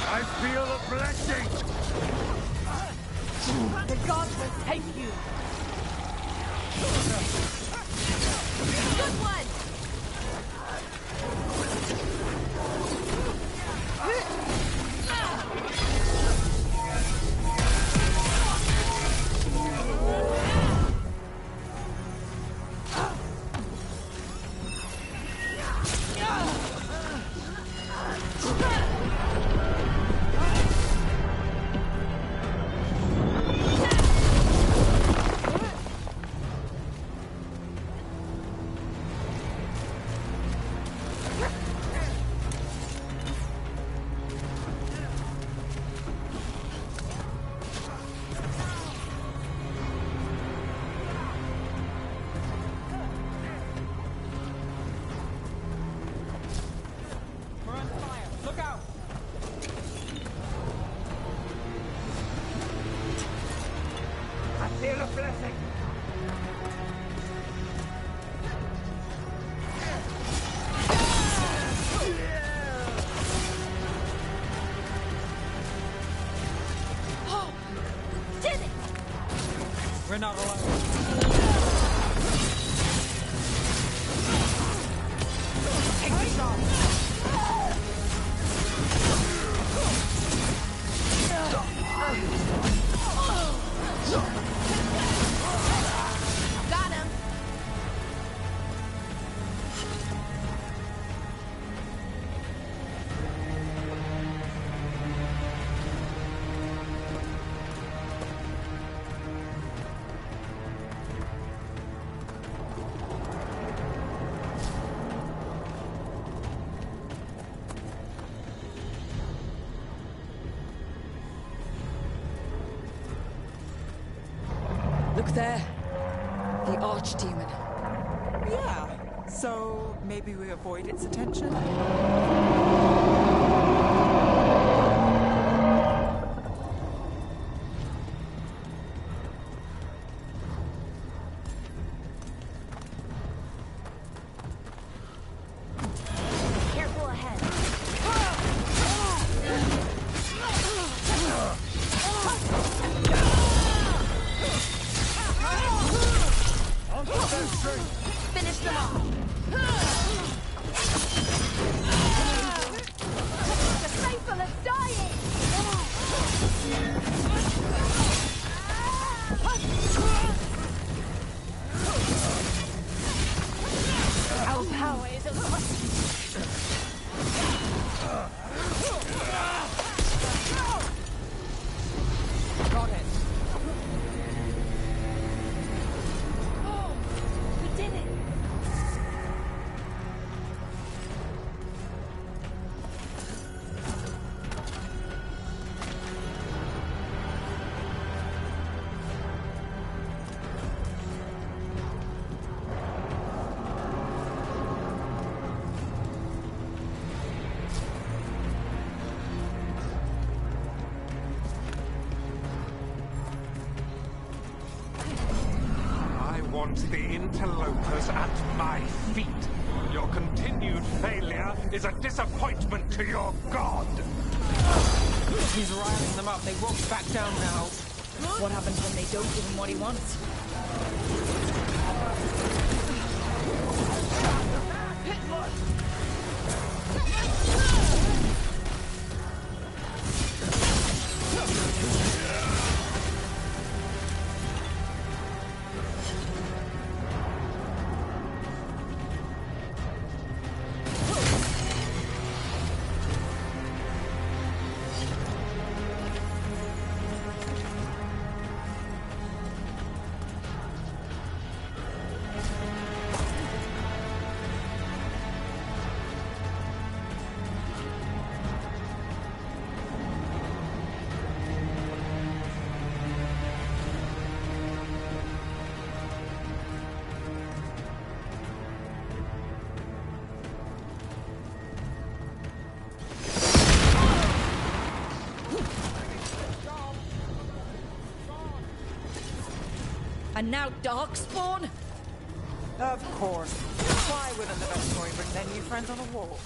I feel a blessing! The gods will take you! Good one! We're not alone. Take the shot. Got him. Look there. The archdemon. Yeah. So maybe we avoid its attention? Careful ahead. Finish them off. The faithful are dying. Our power is unlimited. Got it. We did it. I want the interlopers at my feet. Your continued failure is a disappointment to your god. He's riling them up. They won't back down now. What happens when they don't give him what he wants? And now Darkspawn? Of course. Why wouldn't the best story bring their new friends on a walk?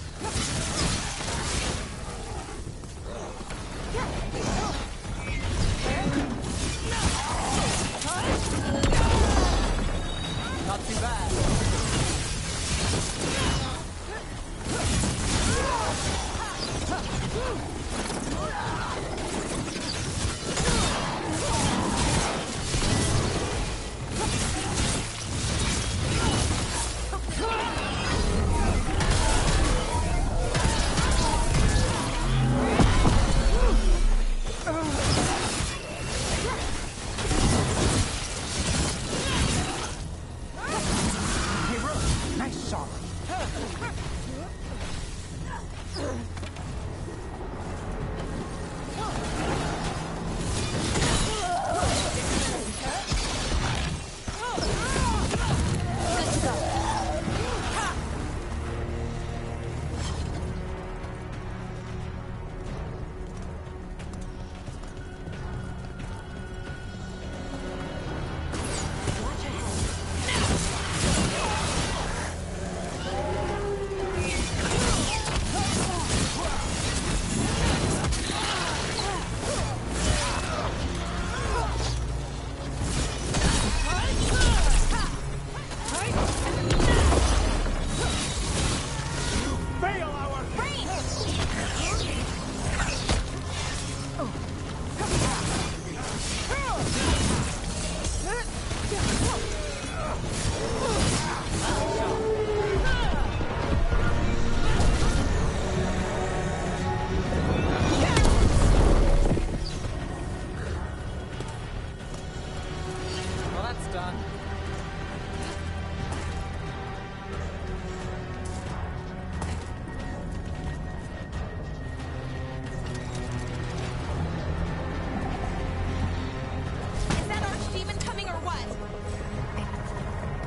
Not too bad.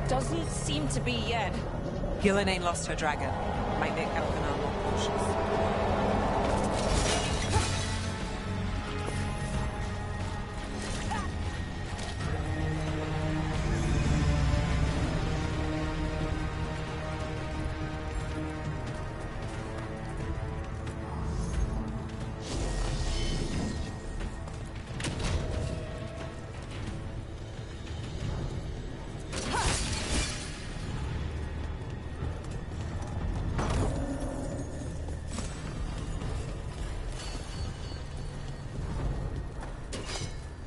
Doesn't seem to be yet. Gillen ain't lost her dragon. Might make Elkanah more cautious.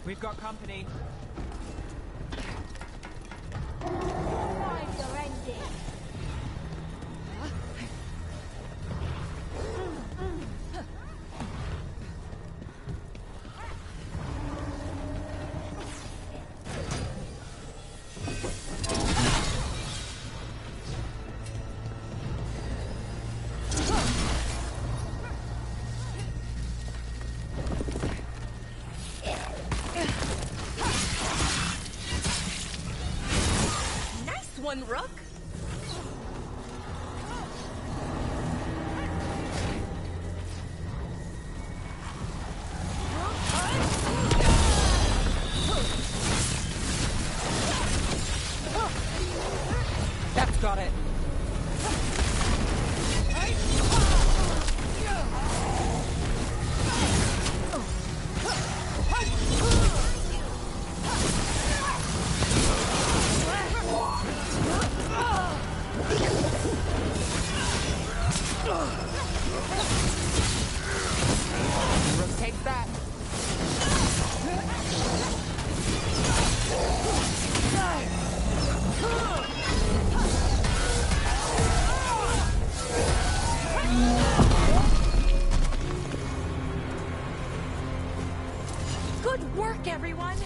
We've got company. Find your ending. One rook? That's got it. Take that. Good work, everyone!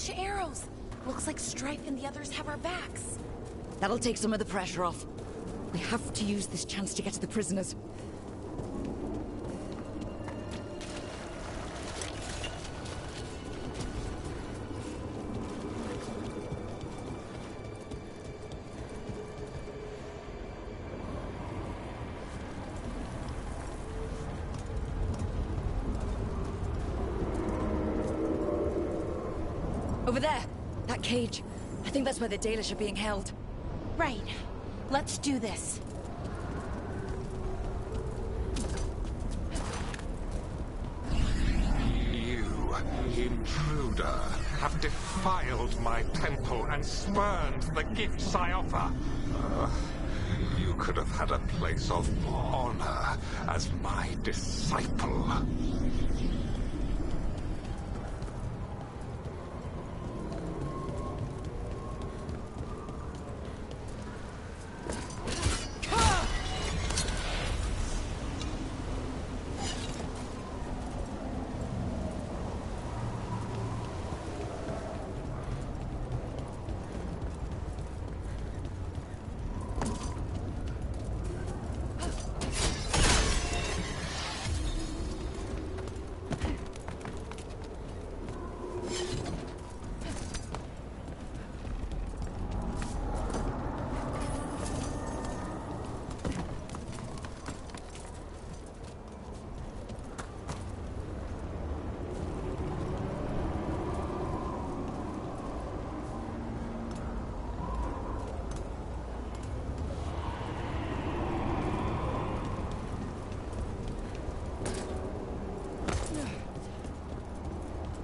fresh arrows. Looks like Strife and the others have our backs. That'll take some of the pressure off. We have to use this chance to get to the prisoners. Over there! That cage. I think that's where the Dalish are being held. Right. Let's do this. You, intruder, have defiled my temple and spurned the gifts I offer. You could have had a place of honor as my disciple.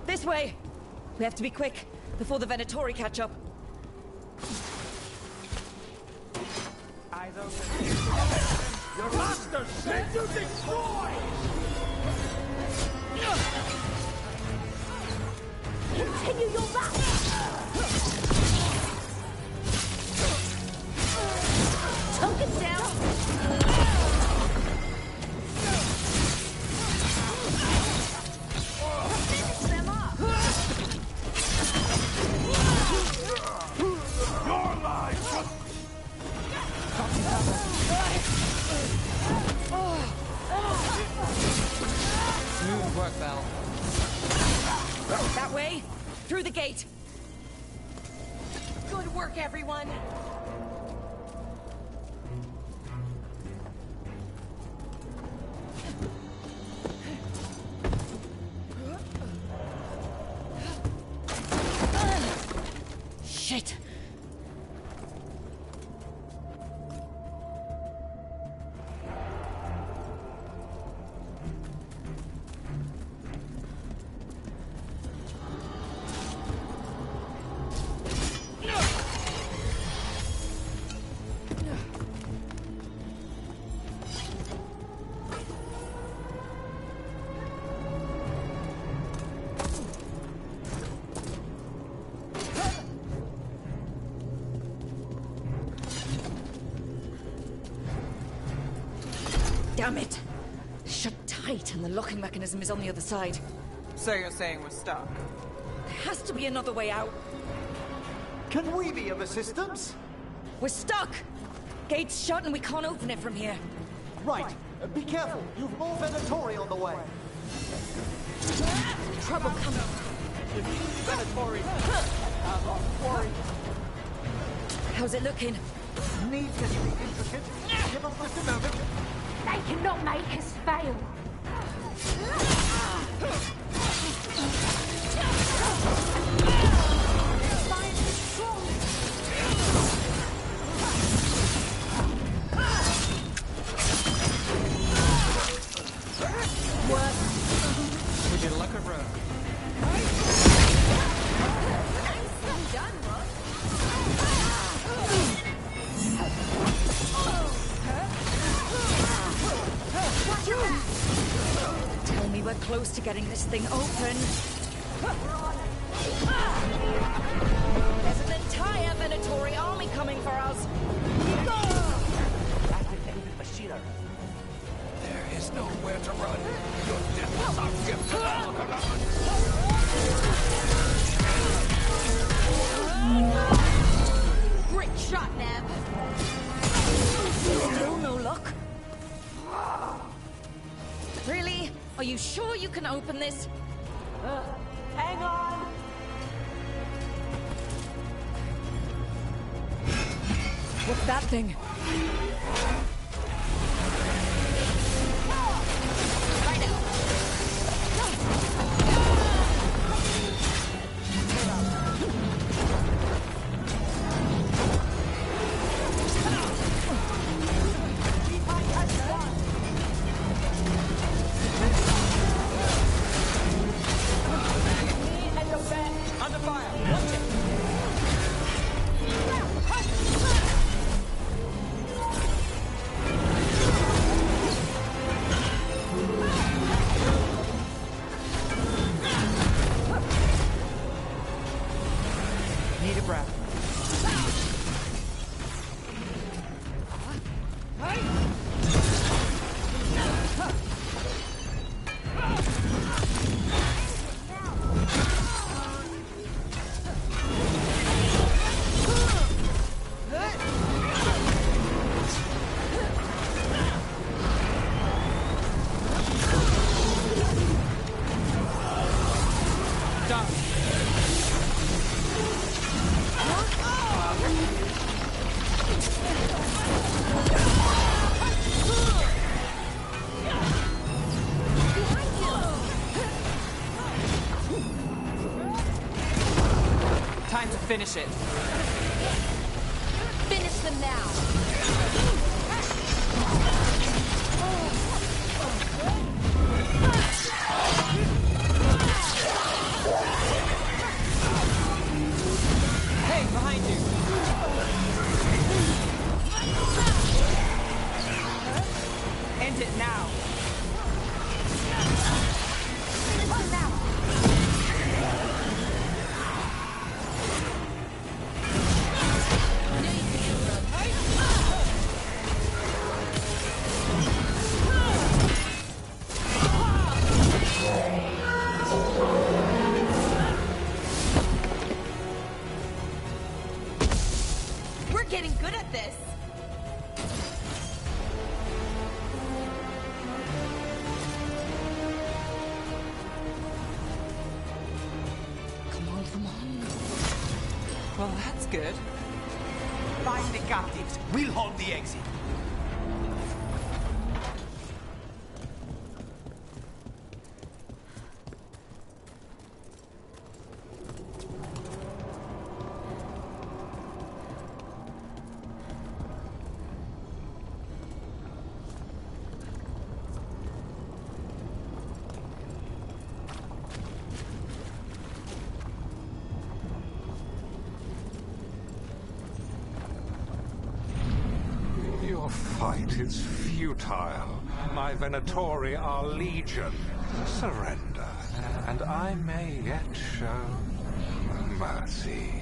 This way! We have to be quick, before the Venatori catch up. Eyes open. Your master said to destroy! Continue your rush! Token down! Finish them off! Your life! Smooth work, Val. That way! Through the gate! Good work, everyone! Shit! Damn it! Shut tight and the locking mechanism is on the other side. So you're saying we're stuck? There has to be another way out. Can we be of assistance? We're stuck! Gate's shut and we can't open it from here. Right. Be careful. You've more Venatori on the way. Trouble coming. Venatori. Worry. How's it looking? Needs getting intricate. Give us just a moment. They cannot make us fail. Science is strong. We did luck of road. Nicely done, Rook. Tell me we're close to getting this thing open. There's an entire Venatori army coming for us. Activated machinery. There is nowhere to run. Your death is our gift to the you sure you can open this? Hang on. What's that thing? Under fire! Watch it! Need a breath. Time to finish it. Finish them now. Hey, behind you! End it now! We're getting good at this. Come on, come on. Well, that's good. Find the captives. We'll hold the exit. Your fight is futile. My Venatori are legion. Surrender, and I may yet show mercy.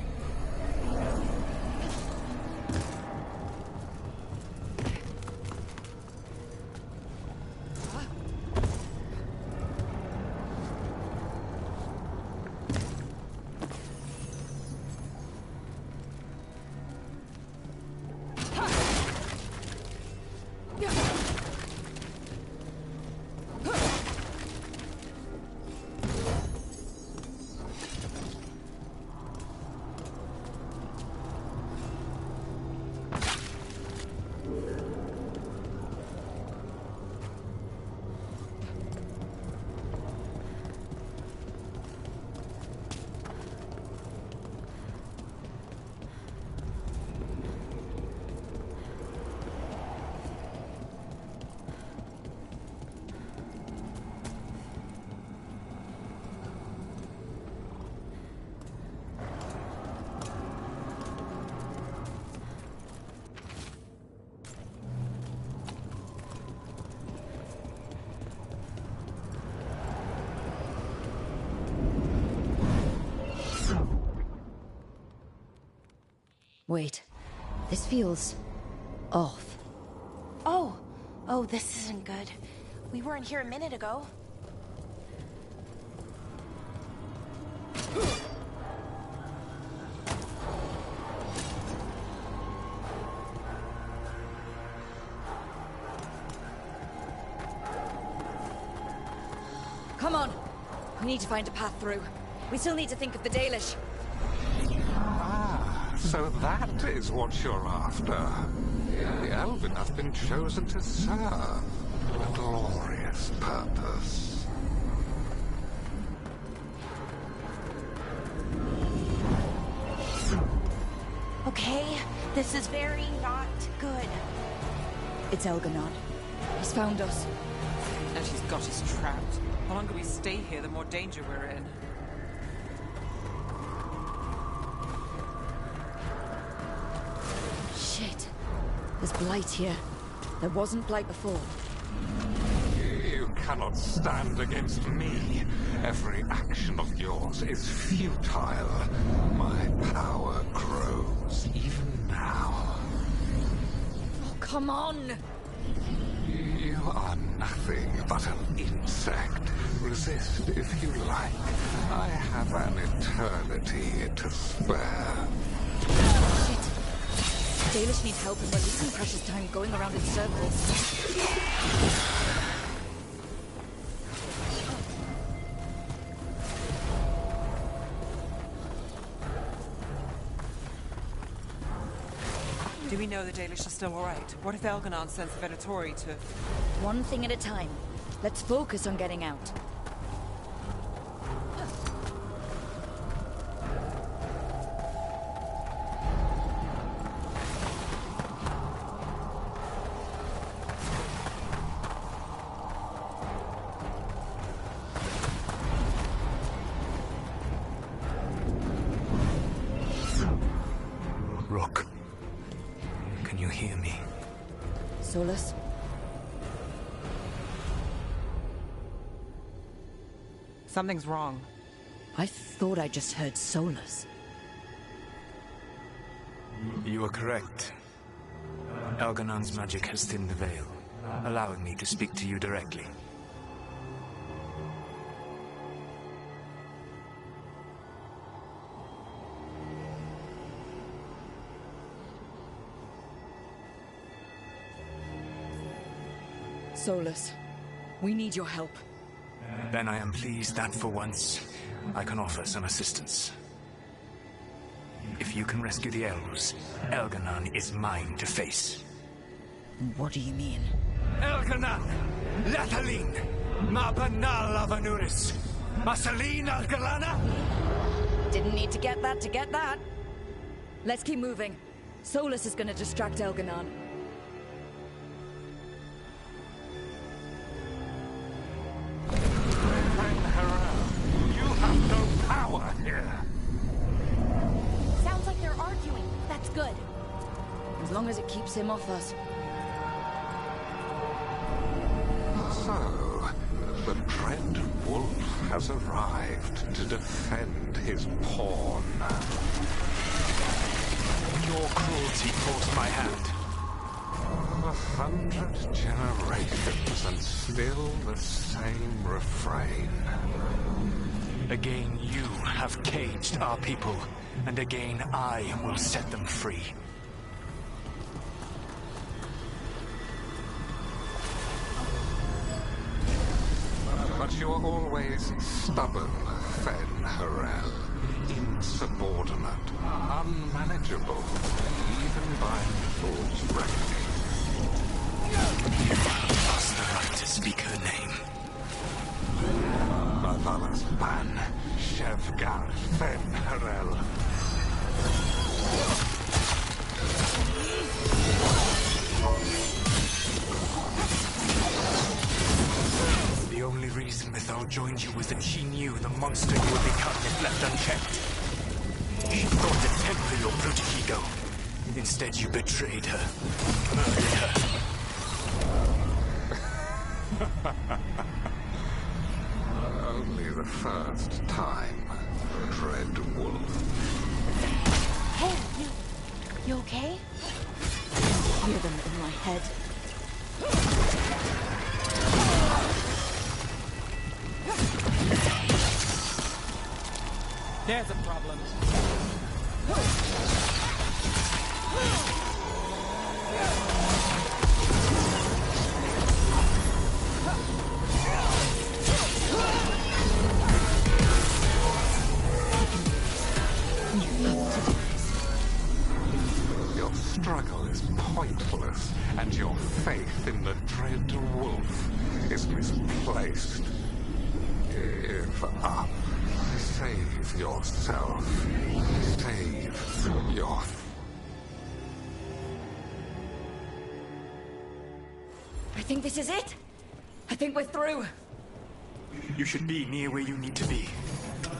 Wait. This feels... off. Oh, this isn't good. We weren't here a minute ago. Come on. We need to find a path through. We still need to think of the Dalish. Ah, so that is what you're after. The Elven have been chosen to serve a glorious purpose. Okay, this is very not good. It's Elganon. He's found us. And she's got us trapped. The longer we stay here, the more danger we're in. Shit. There's blight here. There wasn't blight before. You cannot stand against me. Every action of yours is futile. My power grows even now. Oh, come on! You are nothing but an insect. Resist if you like. I have an eternity to spare. Shit. Dalish need help and we're losing precious time going around in circles. Do we know the Dalish are still alright? What if Elganon sends the Venatori to... One thing at a time. Let's focus on getting out. Rook, can you hear me? Solus? Something's wrong. I thought I just heard Solus. You are correct. Elganon's magic has thinned the veil, allowing me to speak to you directly. Solus, we need your help. Then I am pleased that for once, I can offer some assistance. If you can rescue the elves, Elganon is mine to face. What do you mean? Elganon! Lathalin! Mabanal Avanuris! Masalin Algalana! Didn't need to get that. Let's keep moving. Solus is gonna distract Elganon. You have no power here. Sounds like they're arguing. That's good. As long as it keeps him off us. So, the Dread Wolf has arrived to defend his pawn. Your cruelty forced my hand. 100 generations and still the same refrain. Again, you have caged our people, and again I will set them free. But you are always stubborn, Fen Harel. Insubordinate, unmanageable, even by Thor's reckoning. You have lost the right to speak her name. Mavalas Ban, Shevgar Fen Harel. The only reason Mythal joined you was that she knew the monster you would become if left unchecked. She thought to temper your proto-ego. Instead, you betrayed her, murdered her. Only the first time, Dread Wolf. Hey, you okay? I hear them in my head. There's a problem. give up. Save yourself. Save your... I think this is it. I think we're through. You should be near where you need to be.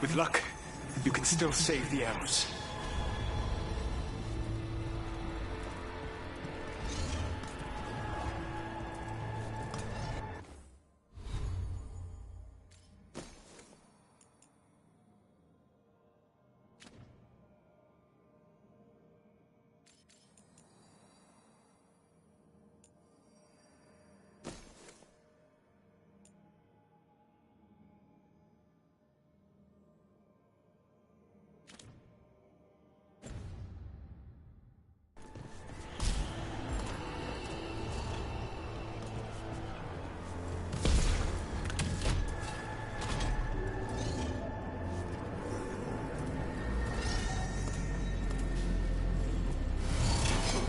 With luck, you can still save the elves.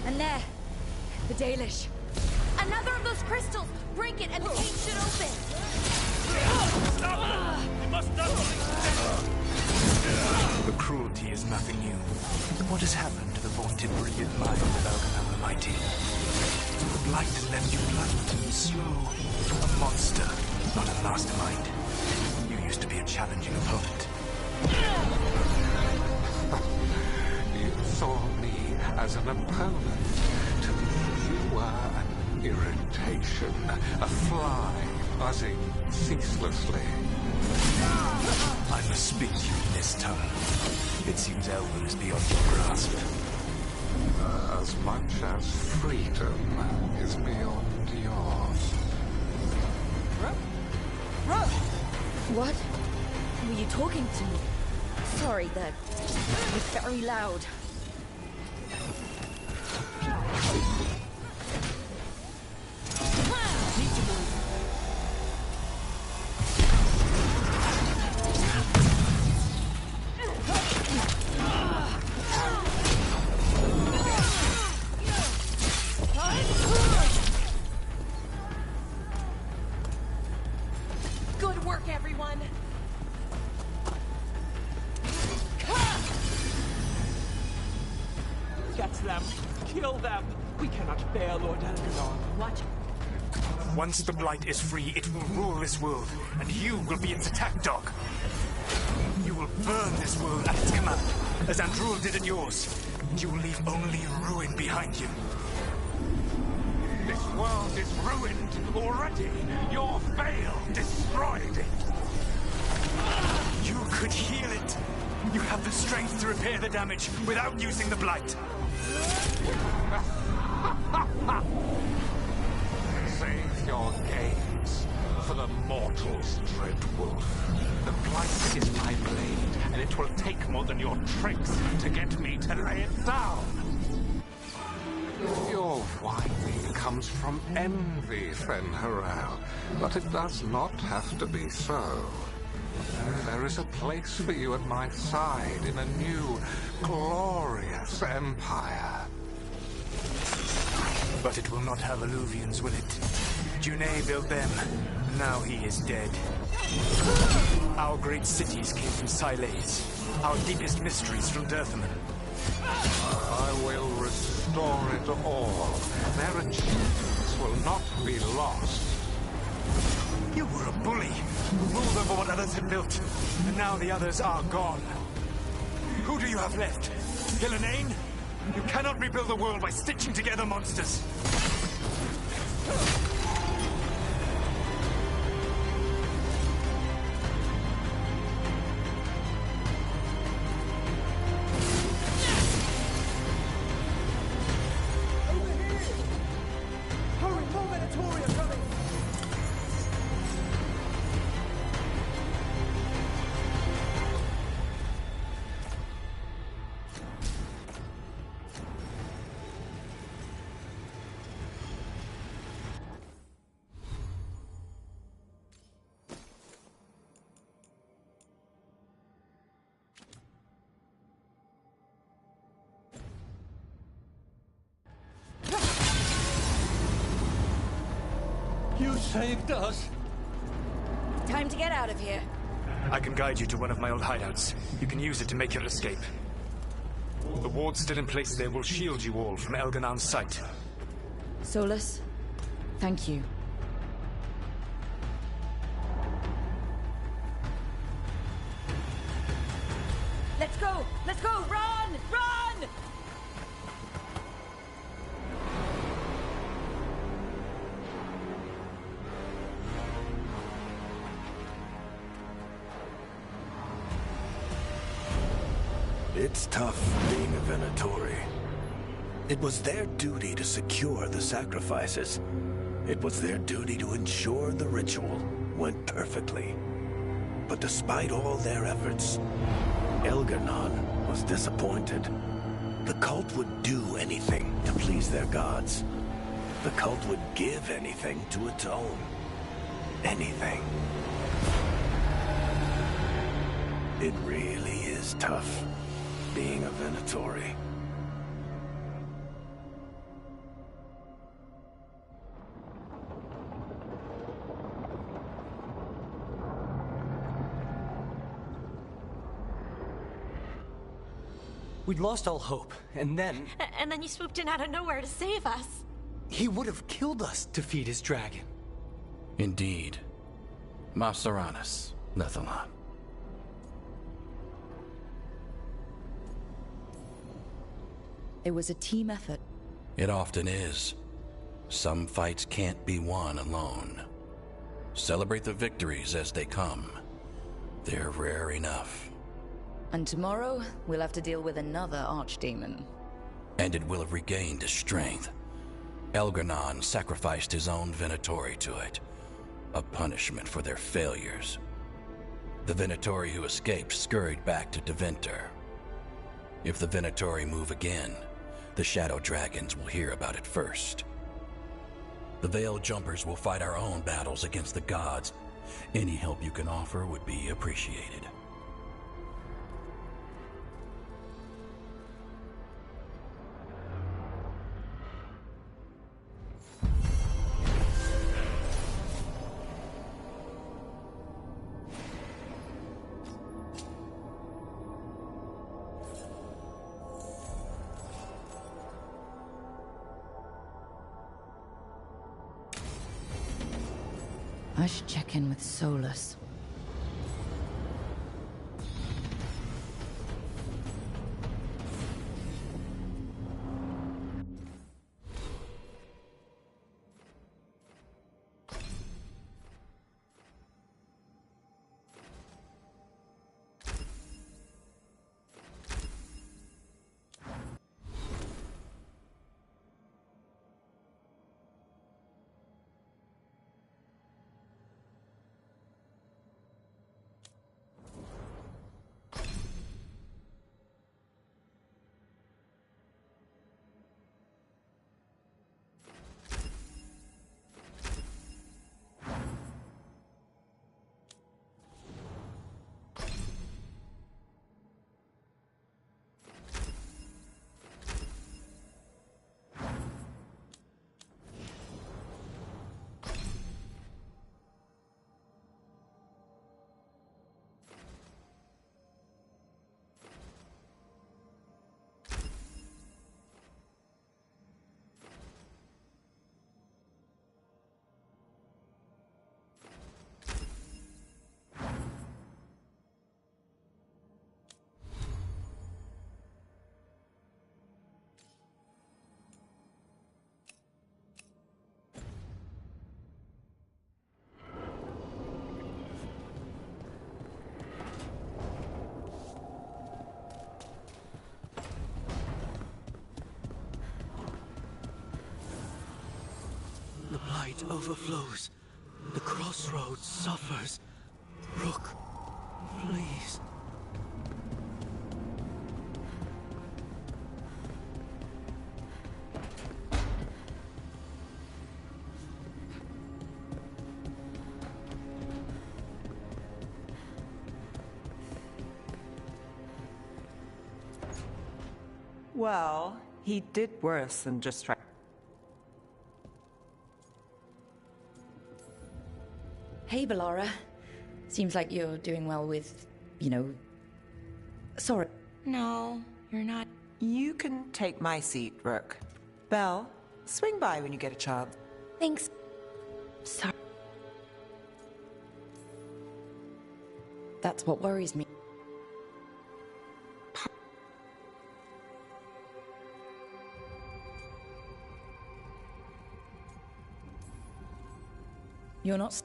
And there, the Dalish. Another of those crystals! Break it and the gate should open! The cruelty is nothing new. What has happened to the vaunted brilliant mind of Veilguard the Mighty? The blight left you blunt and slow. A monster, not a mastermind. You used to be a challenging opponent. You saw me as an opponent. To me, you were an irritation. A fly buzzing ceaselessly. I must speak to you in this tongue. It seems Elven is beyond your grasp. As much as freedom is beyond yours. What? Were you talking to me? Sorry, you're very loud. Need to move. Good work, everyone! Get them! Kill them! We cannot bear Lord Veilguard. What? Once the blight is free, it will rule this world, and you will be its attack dog. You will burn this world at its command, as Andrul did in yours. You will leave only ruin behind you. This world is ruined already. Your veil destroyed it. You could heal it. You have the strength to repair the damage without using the blight. Save your games for the mortal's dread wolf. The blight is my blade, and it will take more than your tricks to get me to lay it down. Your whining comes from envy, Fen'Harel, but it does not have to be so. There is a place for you at my side in a new, glorious empire. But it will not have Alluvians, will it? Junei built them. Now he is dead. Our great cities came from Sileys. Our deepest mysteries from Dirthaman. I will restore it all. Their achievements will not be lost. You were a bully who ruled over what others had built, and now the others are gone. Who do you have left? Gillenane? You cannot rebuild the world by stitching together monsters. Hurry, more Venatori are coming! You saved us! Time to get out of here. I can guide you to one of my old hideouts. You can use it to make your escape. The wards still in place there will shield you all from Elganon's sight. Solus, thank you. Let's go! Let's go! Run! Run! It's tough being a Venatori. It was their duty to secure the sacrifices. It was their duty to ensure the ritual went perfectly. But despite all their efforts, Elganon was disappointed. The cult would do anything to please their gods. The cult would give anything to atone. Anything. It really is tough being a Venatori. We'd lost all hope, and then... And then you swooped in out of nowhere to save us. he would have killed us to feed his dragon. Indeed. Mapsaranus, Lethalon. It was a team effort. It often is. Some fights can't be won alone. Celebrate the victories as they come. They're rare enough. And tomorrow, we'll have to deal with another archdemon. And it will have regained its strength. Elganon sacrificed his own Venatori to it. A punishment for their failures. The Venatori who escaped scurried back to Deventer. If the Venatori move again, the Shadow Dragons will hear about it first. The Veil Jumpers will fight our own battles against the gods. Any help you can offer would be appreciated. I should check in with Solus. The blight overflows. The crossroads suffers. Rook, please. Well, he did worse than just try. Hey, Bellara. Seems like you're doing well with, Sorry. No, you're not. You can take my seat, Rook. Belle, swing by when you get a chance. Thanks. Sorry. That's what worries me. You're not...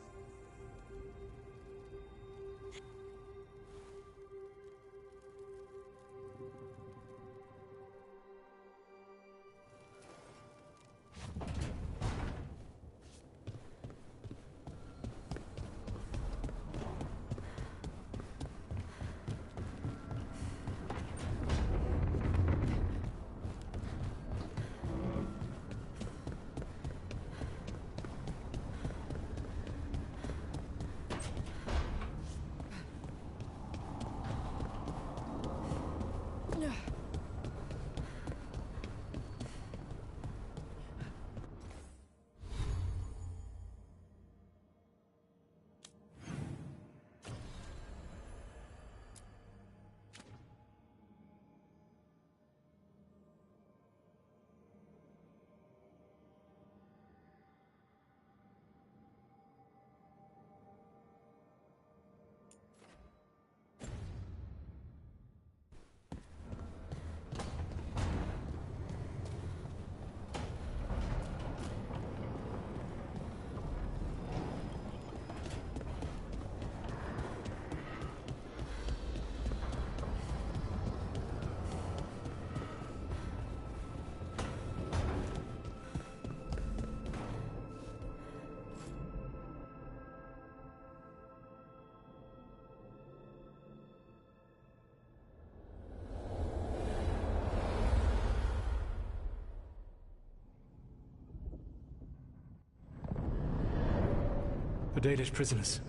The Dalish prisoners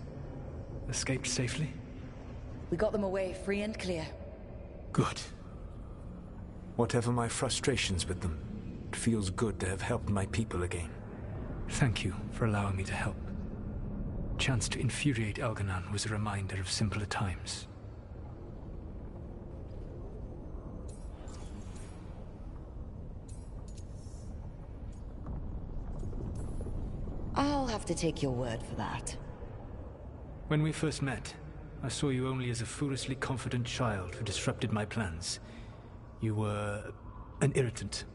escaped safely? We got them away free and clear. Good. Whatever my frustrations with them, it feels good to have helped my people again. Thank you for allowing me to help. Chance to infuriate Elganon was a reminder of simpler times. I'll have to take your word for that. When we first met, I saw you only as a foolishly confident child who disrupted my plans. You were an irritant.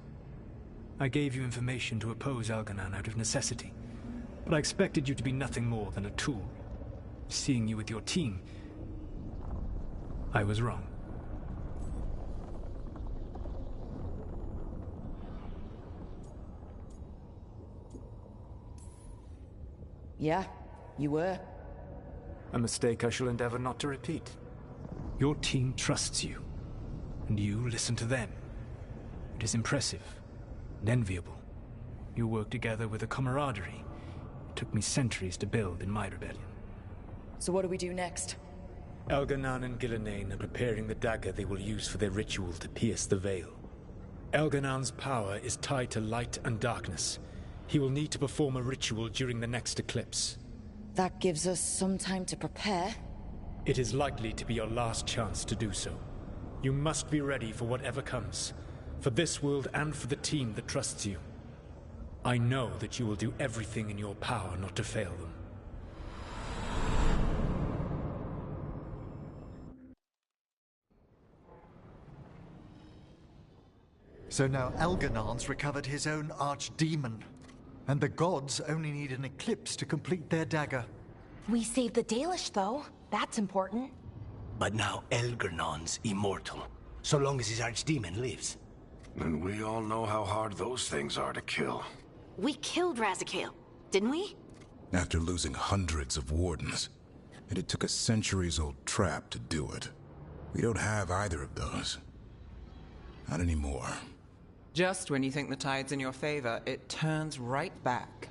I gave you information to oppose Elganon out of necessity, but I expected you to be nothing more than a tool. Seeing you with your team, I was wrong. Yeah, you were. A mistake I shall endeavor not to repeat. Your team trusts you, and you listen to them. It is impressive and enviable. You work together with a camaraderie it took me centuries to build in my rebellion. So what do we do next? Elganon and Gillenane are preparing the dagger they will use for their ritual to pierce the veil. Elganon's power is tied to light and darkness. He will need to perform a ritual during the next eclipse. That gives us some time to prepare. It is likely to be your last chance to do so. You must be ready for whatever comes, for this world and for the team that trusts you. I know that you will do everything in your power not to fail them. So now Elganon's recovered his own archdemon. And the gods only need an eclipse to complete their dagger. We saved the Dalish, though. That's important. But now Elganon's immortal, so long as his archdemon lives. And we all know how hard those things are to kill. We killed Razikale, didn't we? After losing hundreds of wardens. And it took a centuries-old trap to do it. We don't have either of those. Not anymore. Just when you think the tide's in your favor, it turns right back.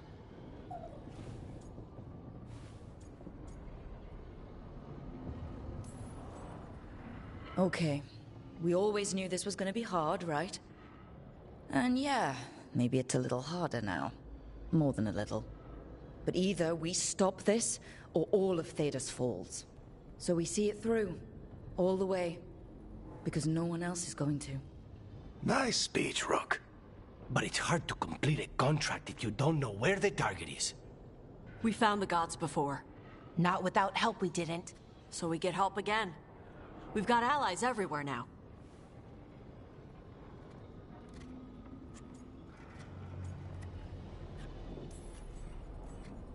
Okay. We always knew this was gonna be hard, right? And yeah, maybe it's a little harder now. More than a little. But either we stop this, or all of Thedas falls. So we see it through, all the way, because no one else is going to. Nice speech, Rook. But it's hard to complete a contract if you don't know where the target is. We found the gods before. Not without help, we didn't. So we get help again. We've got allies everywhere now.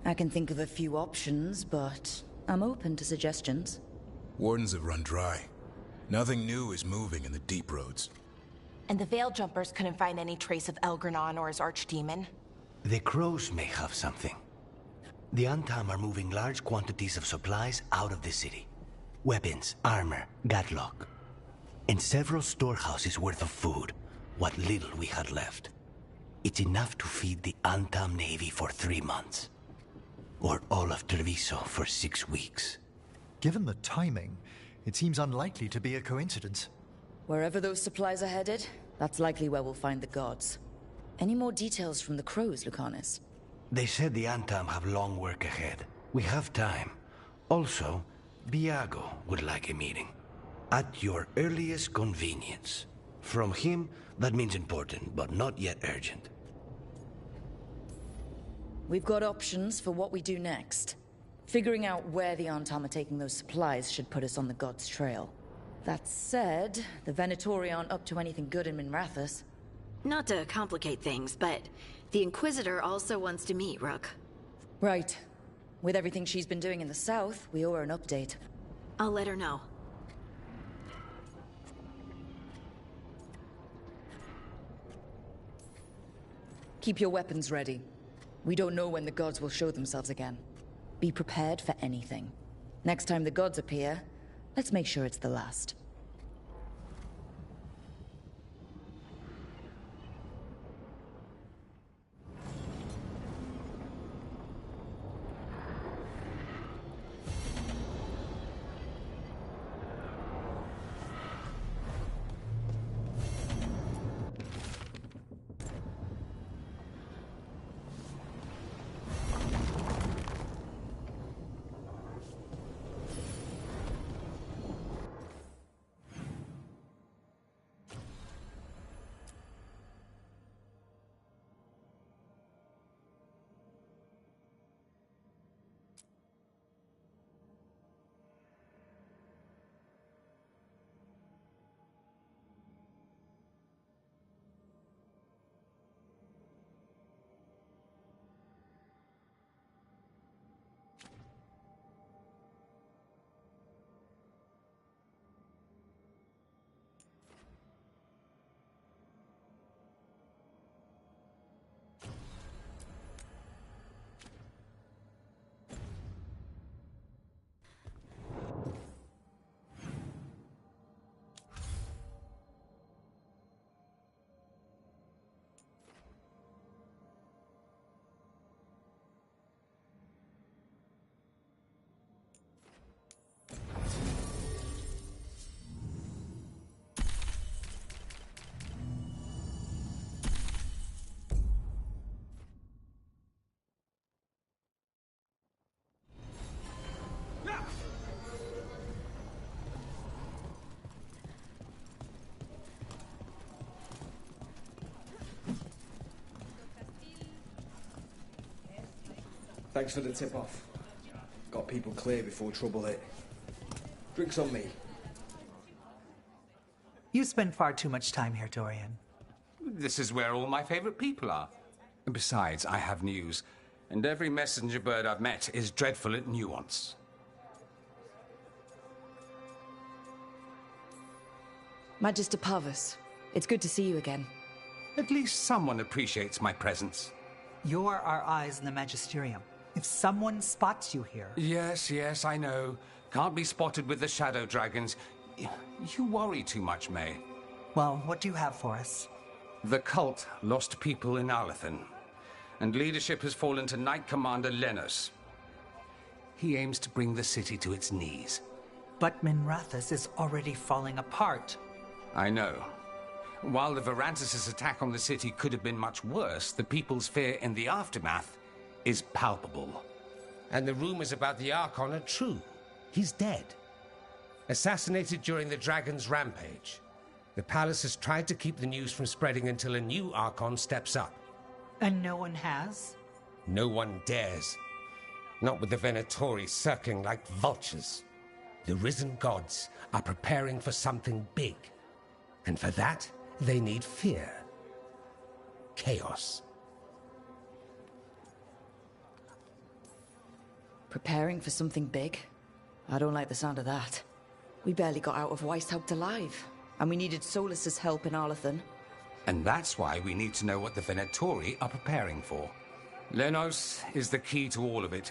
I can think of a few options, but I'm open to suggestions. Wardens have run dry. Nothing new is moving in the deep roads. And the Veil Jumpers couldn't find any trace of Elgranon or his archdemon. The crows may have something. The Antam are moving large quantities of supplies out of the city. Weapons, armor, gatlock. And several storehouses worth of food, what little we had left. It's enough to feed the Antam Navy for 3 months. Or all of Treviso for 6 weeks. Given the timing, it seems unlikely to be a coincidence. Wherever those supplies are headed, that's likely where we'll find the gods. Any more details from the crows, Lucanus? They said the Antam have long work ahead. We have time. Also, Viago would like a meeting. At your earliest convenience. From him, that means important, but not yet urgent. We've got options for what we do next. Figuring out where the Antam are taking those supplies should put us on the gods' trail. That said, the Venatori aren't up to anything good in Minrathous. Not to complicate things, but the Inquisitor also wants to meet Rook. Right. With everything she's been doing in the south, we owe her an update. I'll let her know. Keep your weapons ready. We don't know when the gods will show themselves again. Be prepared for anything. Next time the gods appear, let's make sure it's the last. Thanks for the tip-off. Got people clear before trouble hit. Drinks on me. You spend far too much time here, Dorian. This is where all my favorite people are. Besides, I have news. And every messenger bird I've met is dreadful at nuance. Magister Parvus, it's good to see you again. At least someone appreciates my presence. You're our eyes in the Magisterium. If someone spots you here... Yes, I know. Can't be spotted with the Shadow Dragons. You worry too much, May. Well, what do you have for us? The cult lost people in Alathan, and leadership has fallen to Knight Commander Lennos. He aims to bring the city to its knees. But Minrathous is already falling apart. I know. While the Varantis' attack on the city could have been much worse, the people's fear in the aftermath is palpable. And the rumors about the Archon are true. He's dead. Assassinated during the Dragon's rampage. The palace has tried to keep the news from spreading until a new Archon steps up. And no one has? No one dares. Not with the Venatori circling like vultures. The risen gods are preparing for something big. And for that, they need fear. Chaos. Preparing for something big? I don't like the sound of that. We barely got out of Weishaupt alive, and we needed Solus's help in Arlathan. And that's why we need to know what the Venatori are preparing for. Lenos is the key to all of it.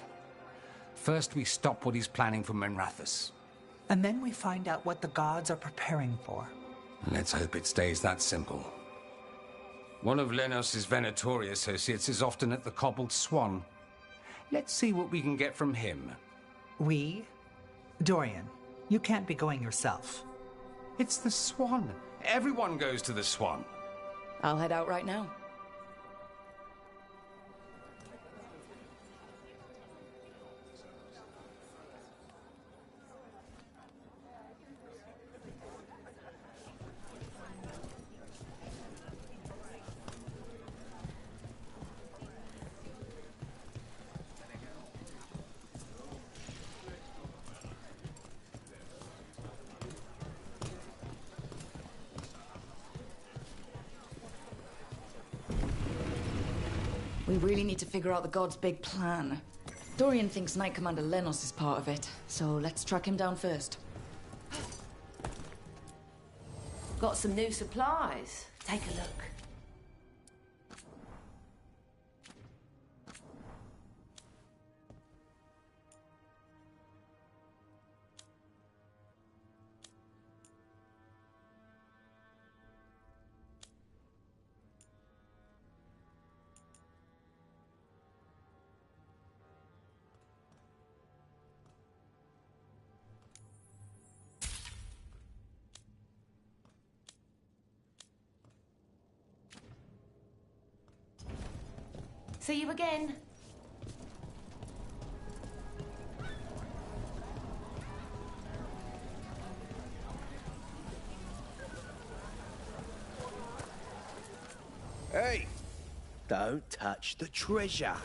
First, we stop what he's planning for Minrathous. And then we find out what the gods are preparing for. Let's hope it stays that simple. One of Lenos' Venatori associates is often at the Cobbled Swan. Let's see what we can get from him. We? Dorian, you can't be going yourself. It's the Swan. Everyone goes to the Swan. I'll head out right now. We really need to figure out the god's big plan. Dorian thinks Knight Commander Lenos is part of it, so let's track him down first. Got some new supplies. Take a look. See you again. Hey! Don't touch the treasure.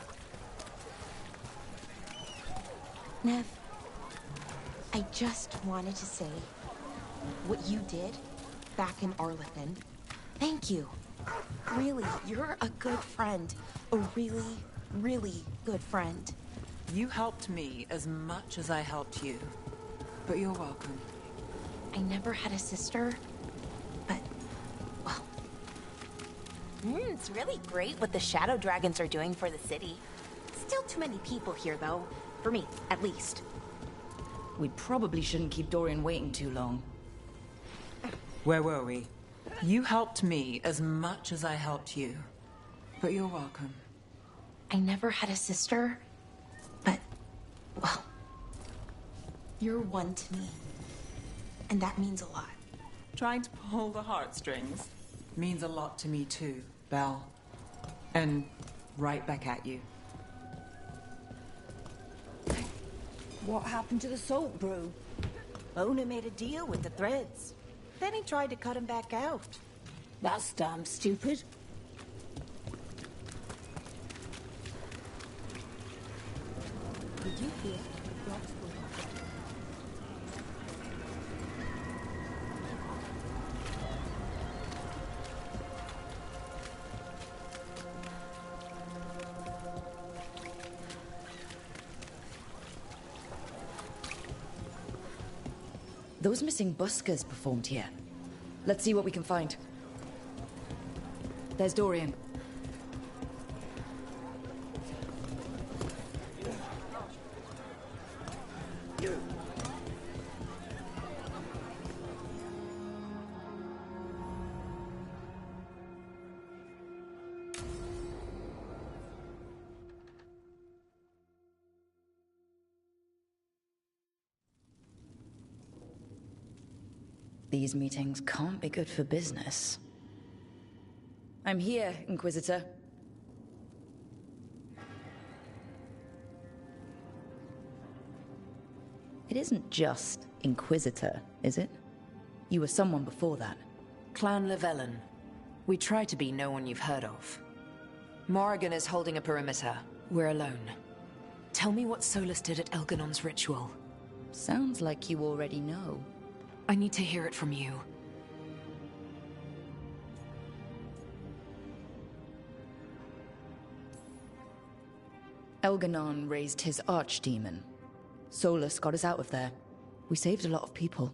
Nev, I just wanted to say what you did back in Arlathan. Thank you. Really, you're a good friend. A really, really good friend. You helped me as much as I helped you. But you're welcome. I never had a sister, but, well... it's really great what the Shadow Dragons are doing for the city. Still too many people here, though. For me, at least. We probably shouldn't keep Dorian waiting too long. Where were we? You helped me as much as I helped you. But you're welcome. I never had a sister, but, well, you're one to me. And that means a lot. Trying to pull the heartstrings means a lot to me too, Belle. And right back at you. What happened to the salt brew? Ona made a deal with the Threads. Then he tried to cut him back out. That's damn stupid. Did you hear? Those missing buskers performed here. Let's see what we can find. There's Dorian. These meetings can't be good for business. I'm here, Inquisitor. It isn't just Inquisitor, is it? You were someone before that. Clan Llewellyn. We try to be no one you've heard of. Morrigan is holding a perimeter. We're alone. Tell me what Solus did at Elganon's ritual. Sounds like you already know. I need to hear it from you. Elganon raised his archdemon. Solus got us out of there. We saved a lot of people.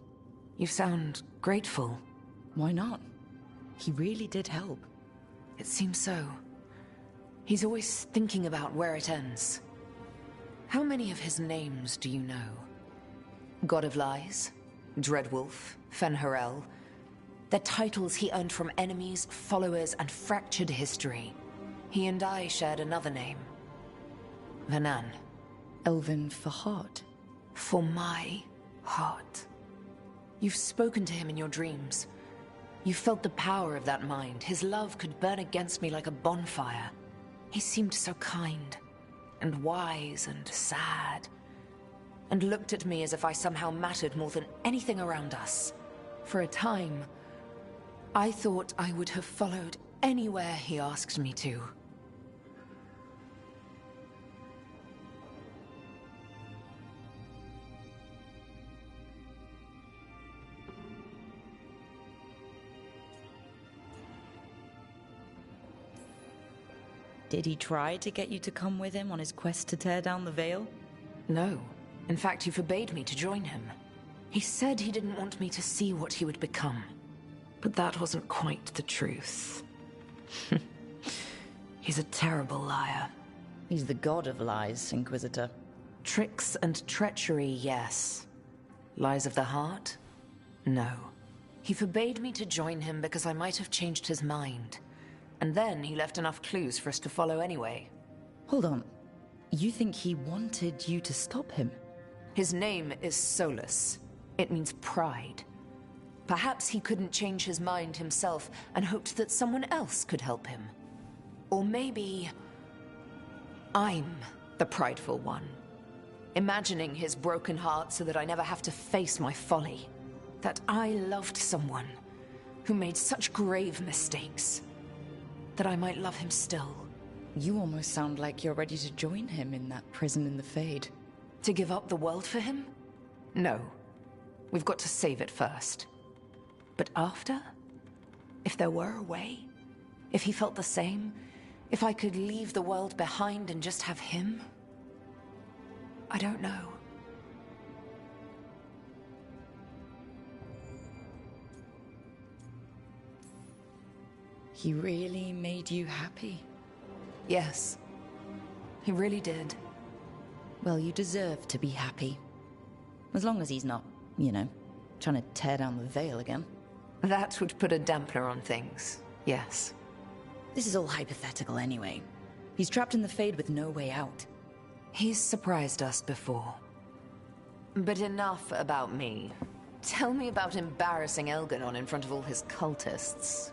You sound grateful. Why not? He really did help. It seems so. He's always thinking about where it ends. How many of his names do you know? God of Lies, Dreadwolf, Fen'Harel. They're titles he earned from enemies, followers, and fractured history. He and I shared another name. Vanan. Elven for heart. For my heart. You've spoken to him in your dreams. You felt the power of that mind. His love could burn against me like a bonfire. He seemed so kind, and wise, and sad, and looked at me as if I somehow mattered more than anything around us. For a time, I thought I would have followed anywhere he asked me to. Did he try to get you to come with him on his quest to tear down the Veil? No. In fact, he forbade me to join him. He said he didn't want me to see what he would become. But that wasn't quite the truth. He's a terrible liar. He's the god of lies, Inquisitor. Tricks and treachery, yes. Lies of the heart? No. He forbade me to join him because I might have changed his mind. And then he left enough clues for us to follow anyway. Hold on. You think he wanted you to stop him? His name is Solus. It means pride. Perhaps he couldn't change his mind himself and hoped that someone else could help him. Or maybe I'm the prideful one. Imagining his broken heart so that I never have to face my folly. That I loved someone who made such grave mistakes. That I might love him still. You almost sound like you're ready to join him in that prison in the Fade. To give up the world for him? No. We've got to save it first. But after? If there were a way? If he felt the same? If I could leave the world behind and just have him? I don't know. He really made you happy? Yes. He really did. Well, you deserve to be happy. As long as he's not, you know, trying to tear down the Veil again. That would put a dampener on things, yes. This is all hypothetical anyway. He's trapped in the Fade with no way out. He's surprised us before. But enough about me. Tell me about embarrassing Elganon in front of all his cultists.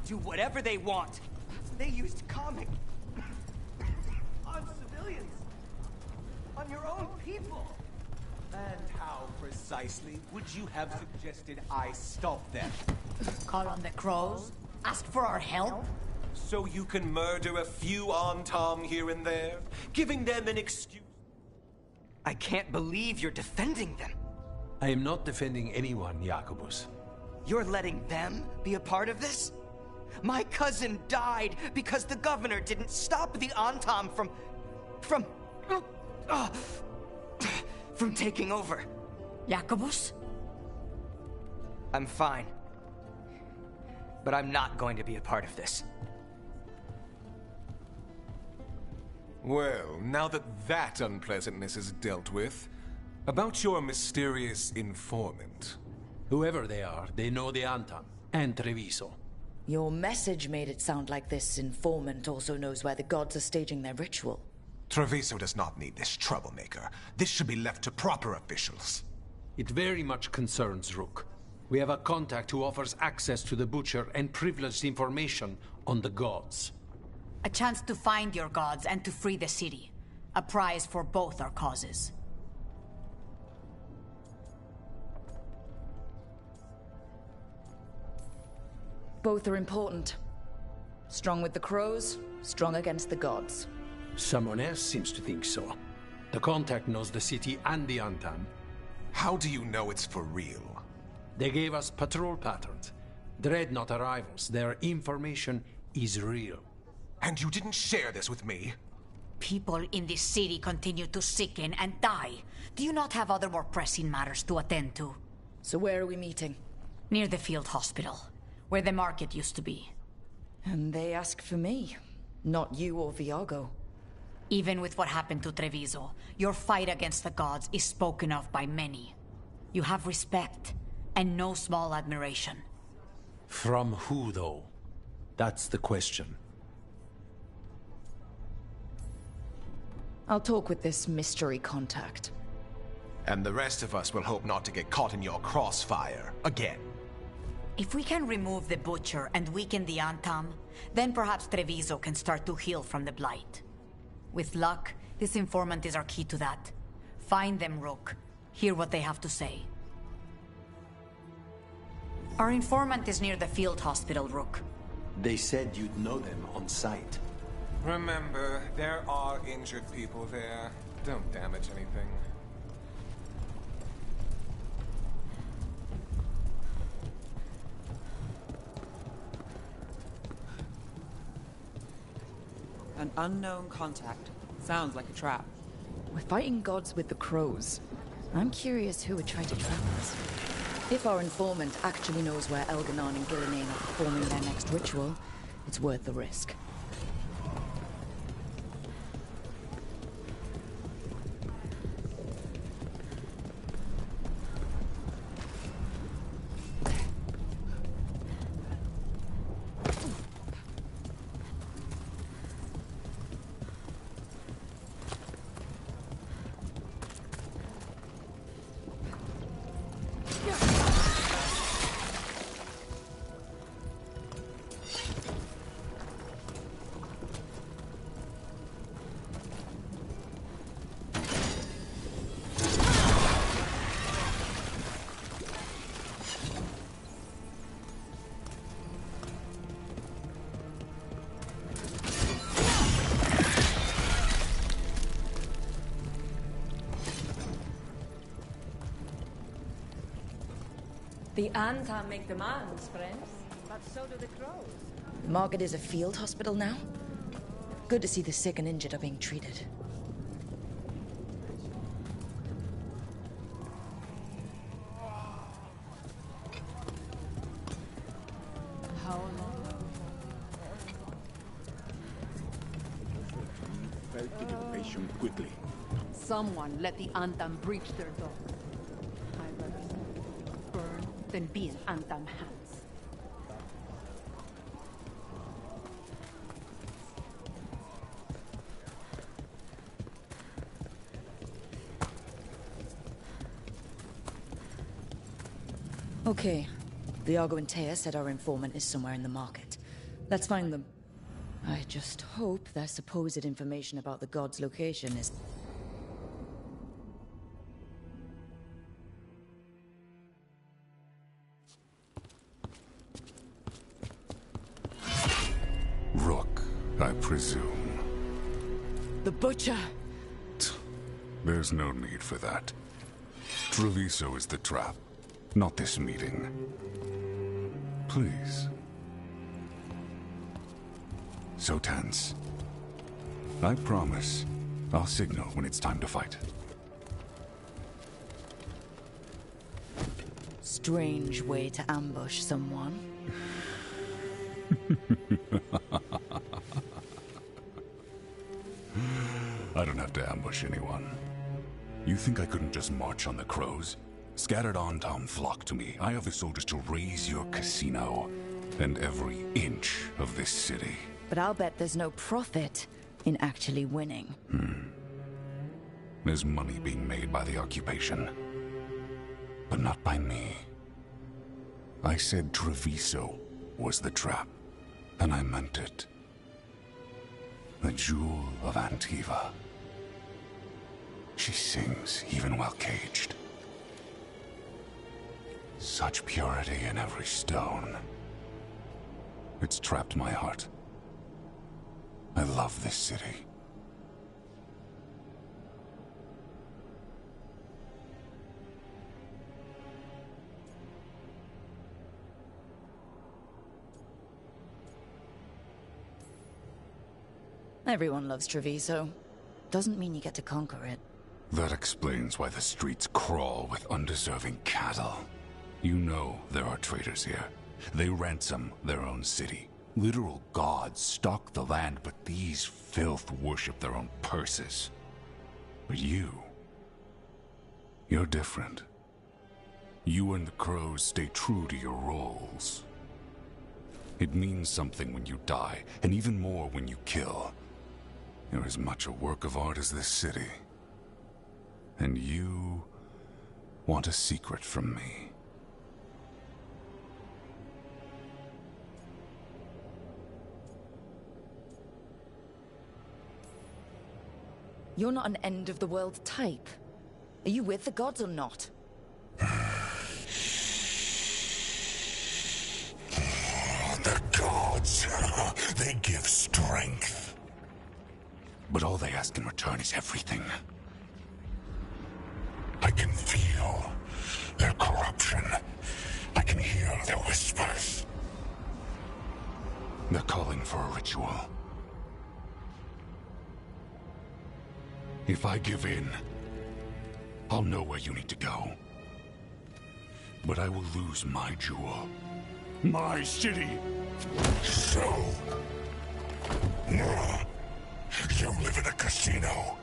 Do whatever they want. They used comic on civilians, on your own people. And how precisely would you have suggested I stop them? Call on the crows? Ask for our help? So you can murder a few Antam here and there, giving them an excuse. I can't believe you're defending them. I am not defending anyone, Jacobus. You're letting them be a part of this? My cousin died because the governor didn't stop the Antam from taking over. Jacobus? I'm fine. But I'm not going to be a part of this. Well, now that unpleasantness is dealt with, about your mysterious informant. Whoever they are, they know the Antam and Treviso. Your message made it sound like this informant also knows where the gods are staging their ritual. Treviso does not need this troublemaker. This should be left to proper officials. It very much concerns Rook. We have a contact who offers access to the Butcher and privileged information on the gods. A chance to find your gods and to free the city. A prize for both our causes. Both are important. Strong with the crows, strong against the gods. Someone else seems to think so. The contact knows the city and the Antam. How do you know it's for real? They gave us patrol patterns. Dreadnought arrivals. Their information is real. And you didn't share this with me? People in this city continue to sicken and die. Do you not have other more pressing matters to attend to? So where are we meeting? Near the field hospital, where the market used to be. And they ask for me, not you or Viago. Even with what happened to Treviso, your fight against the gods is spoken of by many. You have respect, and no small admiration. From who, though? That's the question. I'll talk with this mystery contact. And the rest of us will hope not to get caught in your crossfire again. If we can remove the Butcher and weaken the Antam, then perhaps Treviso can start to heal from the Blight. With luck, this informant is our key to that. Find them, Rook. Hear what they have to say. Our informant is near the field hospital, Rook. They said you'd know them on sight. Remember, there are injured people there. Don't damage anything. An unknown contact. Sounds like a trap. We're fighting gods with the crows. I'm curious who would try to trap us. If our informant actually knows where Elganon and Gillinane are performing their next ritual, it's worth the risk. The Antam make demands, friends, but so do the crows. The market is a field hospital now? Good to see the sick and injured are being treated. How long? Felt the invasion quickly. Someone let the Antam breach their door. I'd rather burn than be in Antam hands. Okay. Viago and Taya said our informant is somewhere in the market. Let's find them. I just hope their supposed information about the god's location is... Rook, I presume. The Butcher! There's no need for that. Treviso is the trap. Not this meeting. Please. So tense. I promise I'll signal when it's time to fight. Strange way to ambush someone. I don't have to ambush anyone. You think I couldn't just march on the crows? Scattered Antam flock to me. I have the soldiers to raise your casino and every inch of this city. But I'll bet there's no profit in actually winning. There's money being made by the occupation, but not by me. I said Treviso was the trap, and I meant it. The jewel of Antiva. She sings even while caged. Such purity in every stone. It's trapped my heart. I love this city. Everyone loves Treviso. Doesn't mean you get to conquer it. That explains why the streets crawl with undeserving cattle. You know there are traitors here. They ransom their own city. Literal gods stalk the land, but these filth worship their own purses. But you're different. You and the crows stay true to your roles. It means something when you die, and even more when you kill. You're as much a work of art as this city. And you want a secret from me. You're not an end-of-the-world type. Are you with the gods or not? The gods, they give strength. But all they ask in return is everything. I can feel their corruption. I can hear their whispers. They're calling for a ritual. If I give in, I'll know where you need to go. But I will lose my jewel. My city! So... you live in a casino.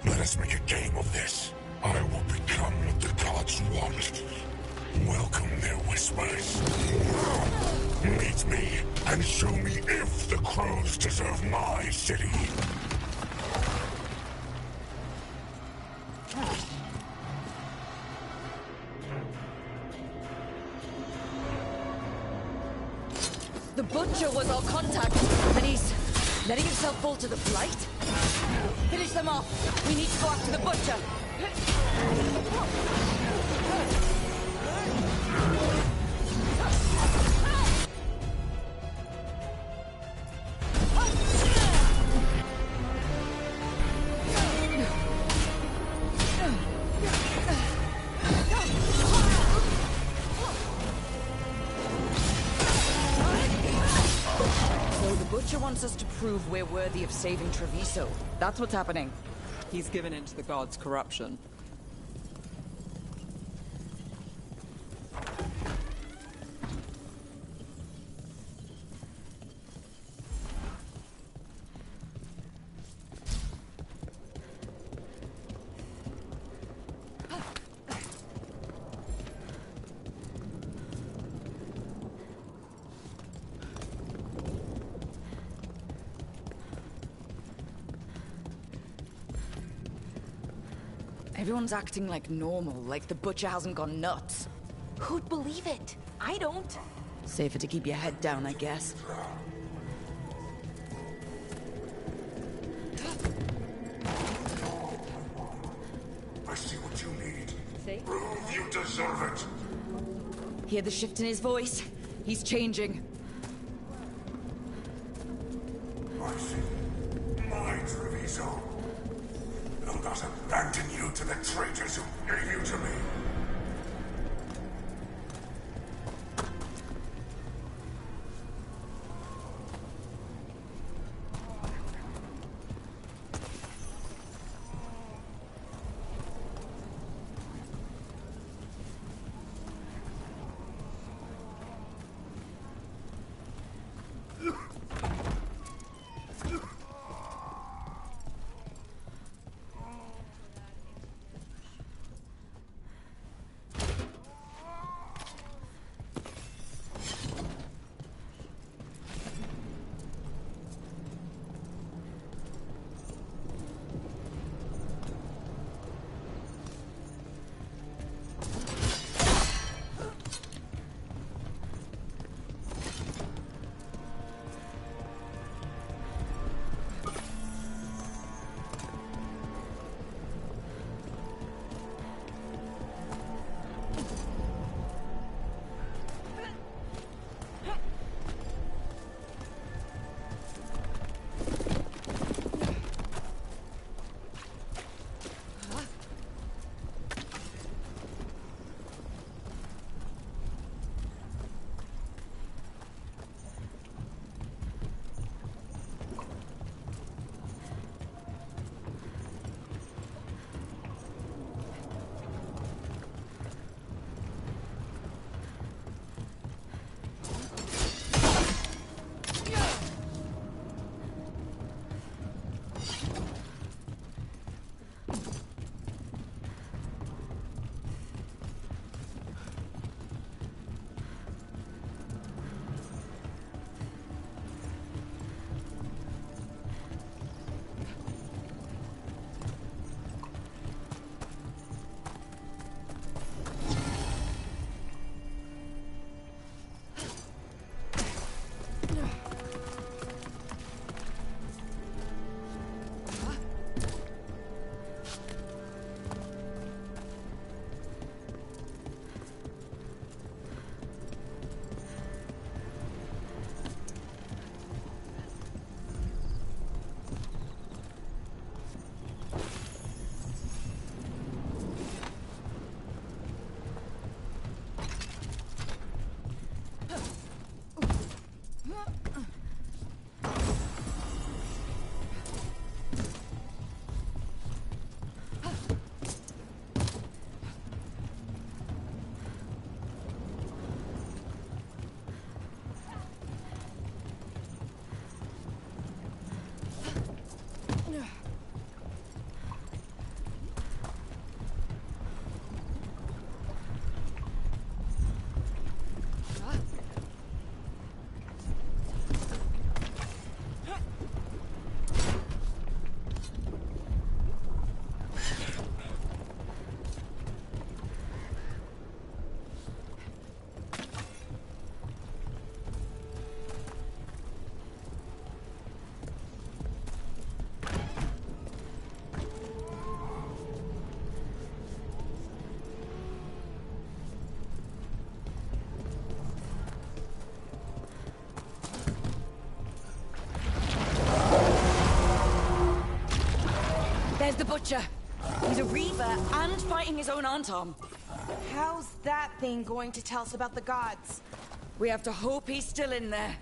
Let us make a game of this. I will become what the gods want. Welcome their whispers. Meet me and show me if the crows deserve my city. The Butcher was our contact, and he's letting himself fall to the Blight? Finish them off! We need to go after the Butcher! Wants us to prove we're worthy of saving Treviso. That's what's happening. He's given in to the gods' corruption. Everyone's acting like normal, like the Butcher hasn't gone nuts. Who'd believe it? I don't. Safer to keep your head down, I guess. I see what you need. See? Prove you deserve it. Hear the shift in his voice? He's changing. My city, my Treviso. I'll not abandon you to the traitors who gave you to me. There's the Butcher. He's a Reaver and fighting his own Antom. How's that thing going to tell us about the gods? We have to hope he's still in there.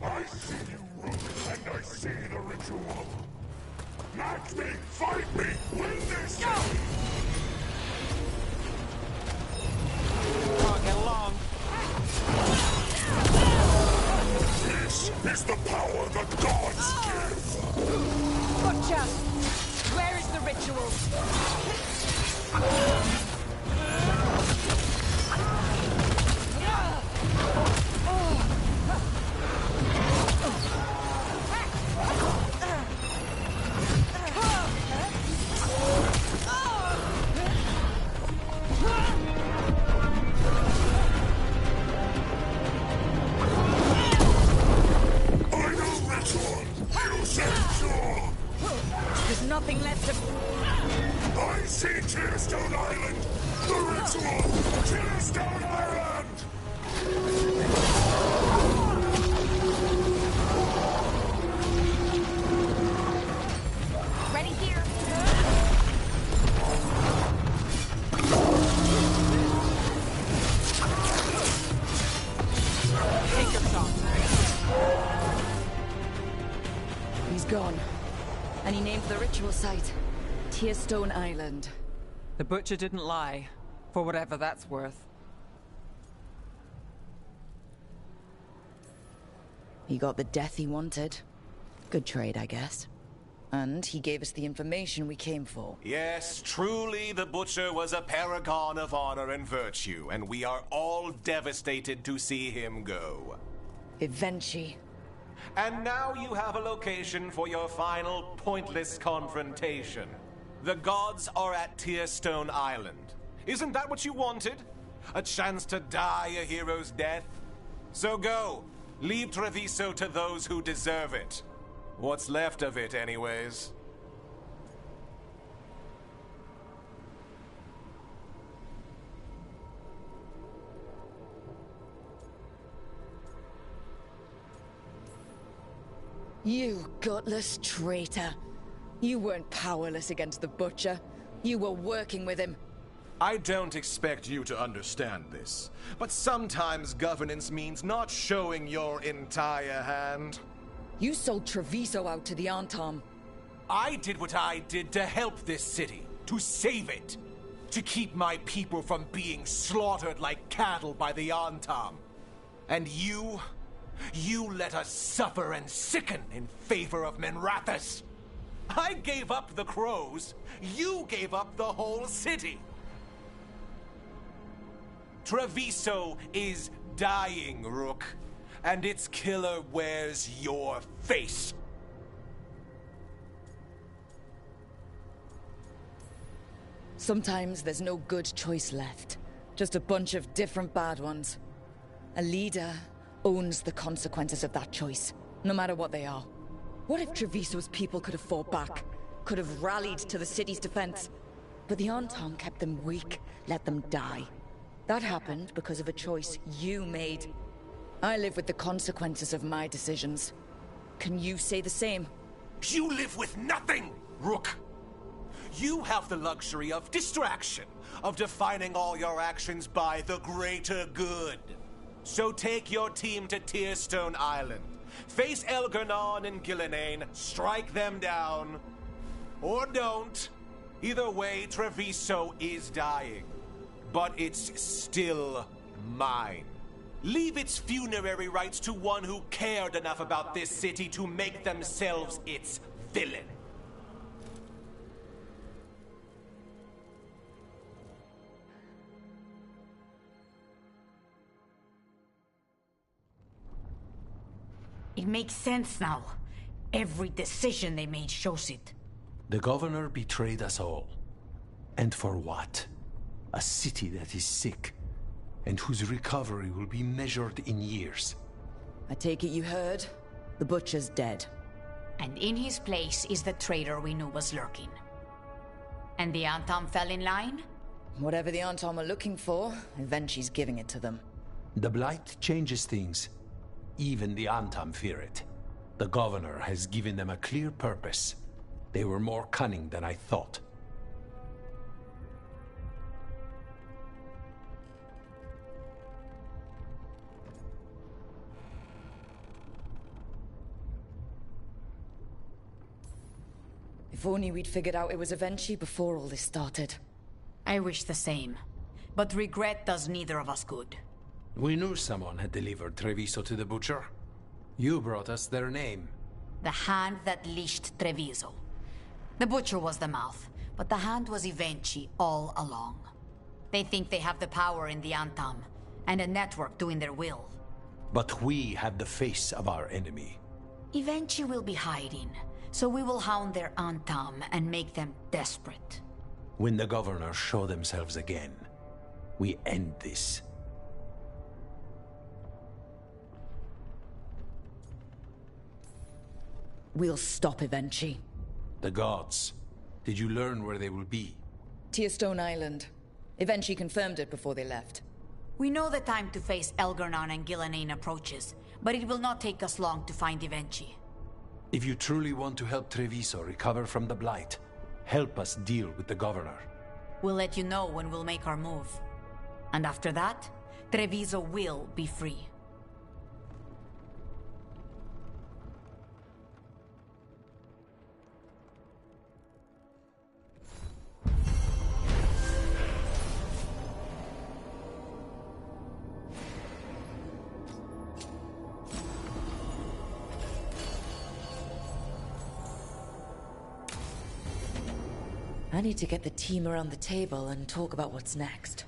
I see you, Rook, and I see the ritual. Match me, fight me, win this game! Can't get along. This is the power the gods give! Butcher! Where is the ritual? There's nothing left of... I see Tearstone Island! The ritual! Tearstone Island! Ready here. actual site. Tearstone Island. The Butcher didn't lie, for whatever that's worth. He got the death he wanted. Good trade, I guess. And he gave us the information we came for. Yes, truly the Butcher was a paragon of honor and virtue, and we are all devastated to see him go. Eventually. And now you have a location for your final pointless confrontation. The gods are at Tearstone Island. Isn't that what you wanted? A chance to die a hero's death? So go. Leave Treviso to those who deserve it. What's left of it, anyways. You gutless traitor. You weren't powerless against the Butcher. You were working with him. I don't expect you to understand this, but sometimes governance means not showing your entire hand. You sold Treviso out to the Antam. I did what I did to help this city, to save it, to keep my people from being slaughtered like cattle by the Antam. And you let us suffer and sicken in favor of Minrathous. I gave up the crows, you gave up the whole city. Treviso is dying, Rook, and its killer wears your face. Sometimes there's no good choice left. Just a bunch of different bad ones. A leader owns the consequences of that choice, no matter what they are. What if Treviso's people could have fought back? Could have rallied to the city's defense? But the Antam kept them weak, let them die. That happened because of a choice you made. I live with the consequences of my decisions. Can you say the same? You live with nothing, Rook! You have the luxury of distraction, of defining all your actions by the greater good. So take your team to Tearstone Island. Face Elgernon and Gillenane, strike them down. Or don't. Either way, Treviso is dying. But it's still mine. Leave its funerary rites to one who cared enough about this city to make themselves its villain. It makes sense now. Every decision they made shows it. The governor betrayed us all. And for what? A city that is sick, and whose recovery will be measured in years. I take it you heard? The Butcher's dead. And in his place is the traitor we knew was lurking. And the Antam fell in line? Whatever the Antam are looking for, Eventually's giving it to them. The Blight changes things. Even the Antam fear it. The governor has given them a clear purpose. They were more cunning than I thought. If only we'd figured out it was Eventually before all this started. I wish the same. But regret does neither of us good. We knew someone had delivered Treviso to the Butcher. You brought us their name. The hand that leashed Treviso. The Butcher was the mouth, but the hand was Eventually all along. They think they have the power in the Antam, and a network doing their will. But we have the face of our enemy. Eventually will be hiding, so we will hound their Antam and make them desperate. When the governors show themselves again, we end this. We'll stop Eventually. The gods. Did you learn where they will be? Tearstone Island. Eventually confirmed it before they left. We know the time to face Elgernon and Gillenane approaches, but it will not take us long to find Eventually. If you truly want to help Treviso recover from the Blight, help us deal with the governor. We'll let you know when we'll make our move. And after that, Treviso will be free. I need to get the team around the table and talk about what's next.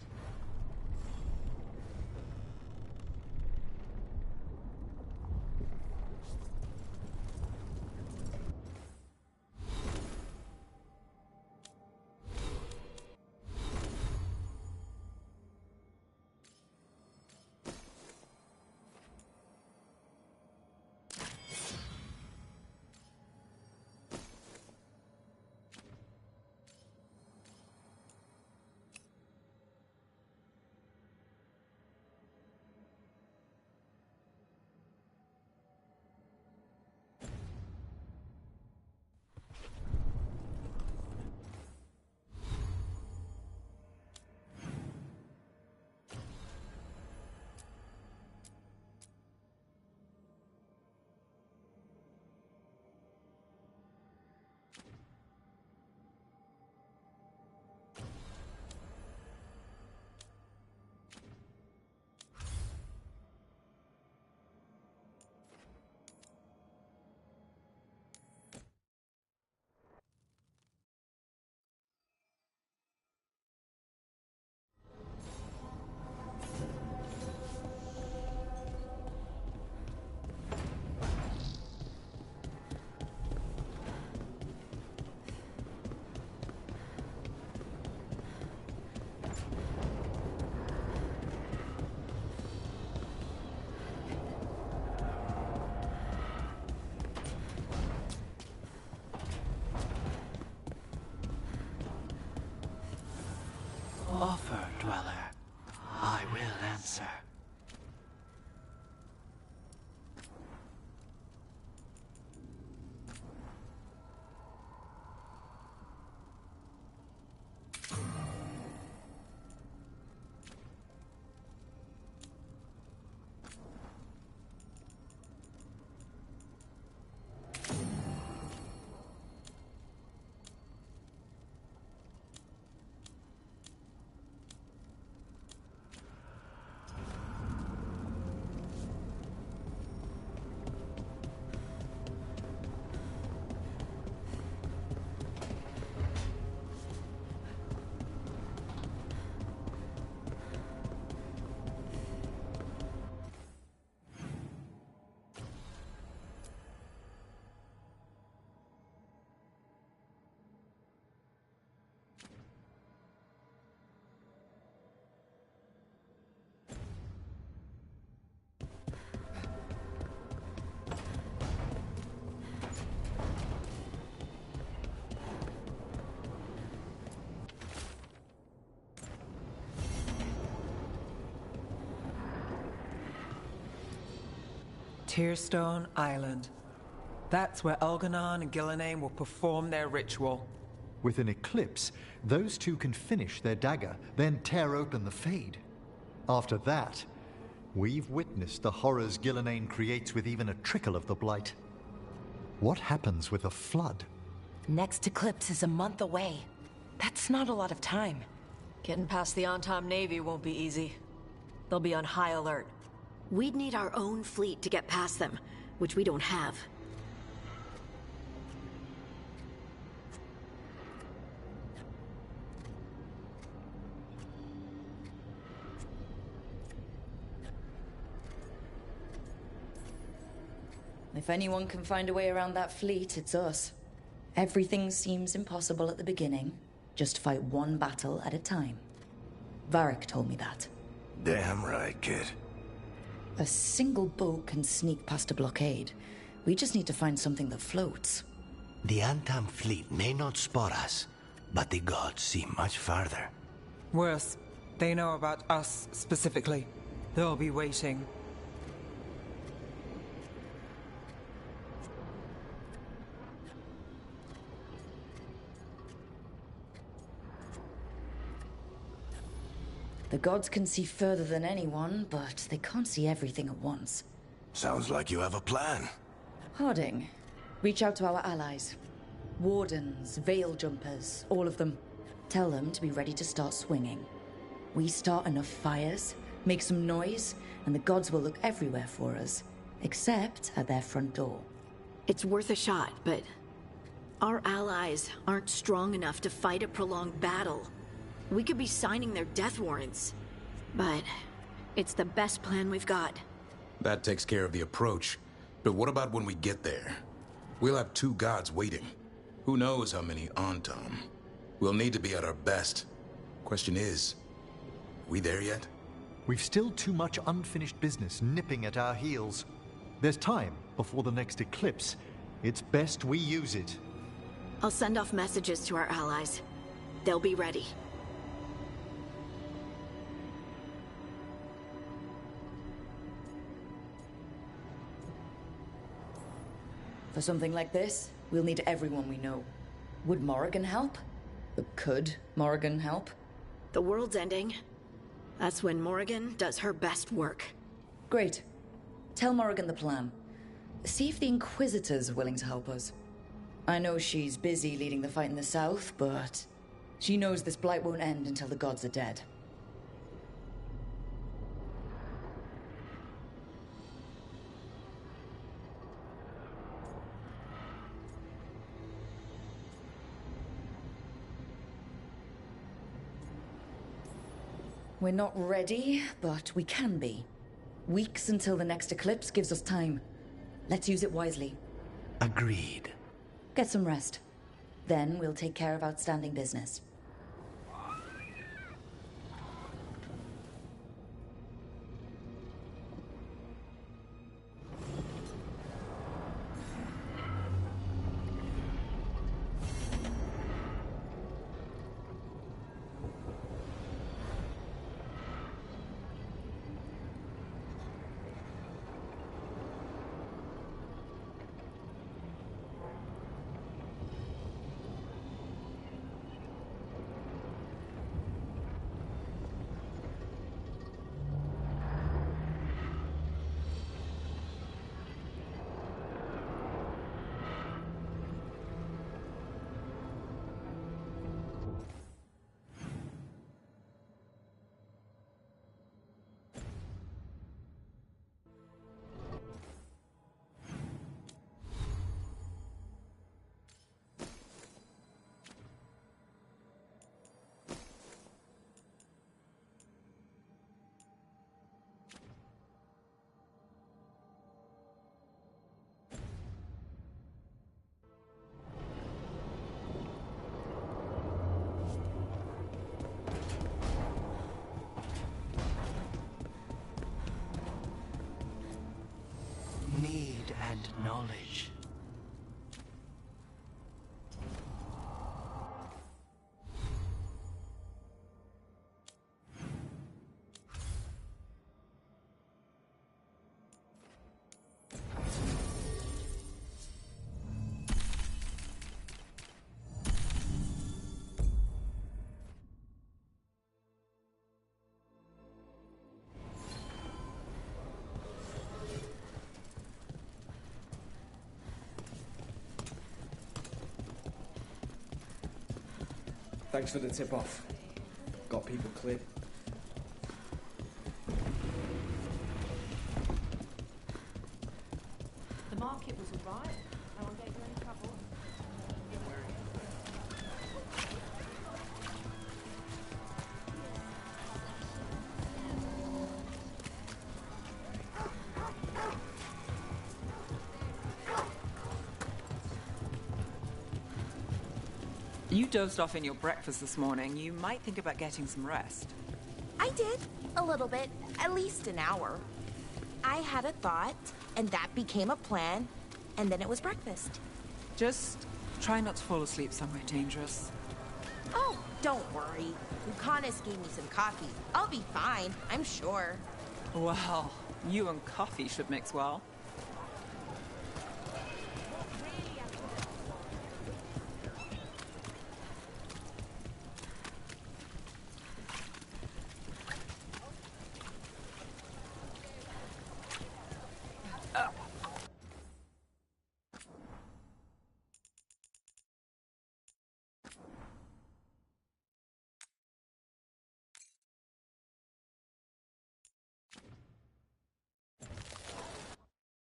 Offer, Dweller. I will answer. Tearstone Island. That's where Elganon and Gillenane will perform their ritual. With an eclipse, those two can finish their dagger, then tear open the Fade. After that, we've witnessed the horrors Gillenane creates with even a trickle of the Blight. What happens with a flood? Next eclipse is a month away. That's not a lot of time. Getting past the Antam Navy won't be easy. They'll be on high alert. We'd need our own fleet to get past them, which we don't have. If anyone can find a way around that fleet, it's us. Everything seems impossible at the beginning. Just fight one battle at a time. Varric told me that. Damn right, kid. A single boat can sneak past a blockade. We just need to find something that floats. The Antam fleet may not spot us, but the gods see much farther. Worse, they know about us specifically. They'll be waiting. The gods can see further than anyone, but they can't see everything at once. Sounds like you have a plan. Harding, reach out to our allies. Wardens, veil jumpers, all of them. Tell them to be ready to start swinging. We start enough fires, make some noise, and the gods will look everywhere for us, except at their front door. It's worth a shot, but Our allies aren't strong enough to fight a prolonged battle. We could be signing their death warrants. But it's the best plan we've got. That takes care of the approach. But what about when we get there? We'll have 2 gods waiting. Who knows how many Antam? We'll need to be at our best. Question is, we there yet? We've still too much unfinished business nipping at our heels. There's time before the next eclipse. It's best we use it. I'll send off messages to our allies. They'll be ready. For something like this, we'll need everyone we know. Would Morrigan help? Could Morrigan help? The world's ending. That's when Morrigan does her best work. Great. Tell Morrigan the plan. See if the Inquisitor's willing to help us. I know she's busy leading the fight in the south, but she knows this blight won't end until the gods are dead. We're not ready, but we can be. Weeks until the next eclipse gives us time. Let's use it wisely. Agreed. Get some rest. Then we'll take care of outstanding business. Need and knowledge. Thanks for the tip-off. Got people cleared. The market was alright. No one gave you any trouble. You dozed off in your breakfast this morning. You might think about getting some rest. I did. A little bit. At least an hour. I had a thought, and that became a plan, and then it was breakfast. Just try not to fall asleep somewhere dangerous. Oh, don't worry. Lucanus gave me some coffee. I'll be fine, I'm sure. Well, you and coffee should mix well.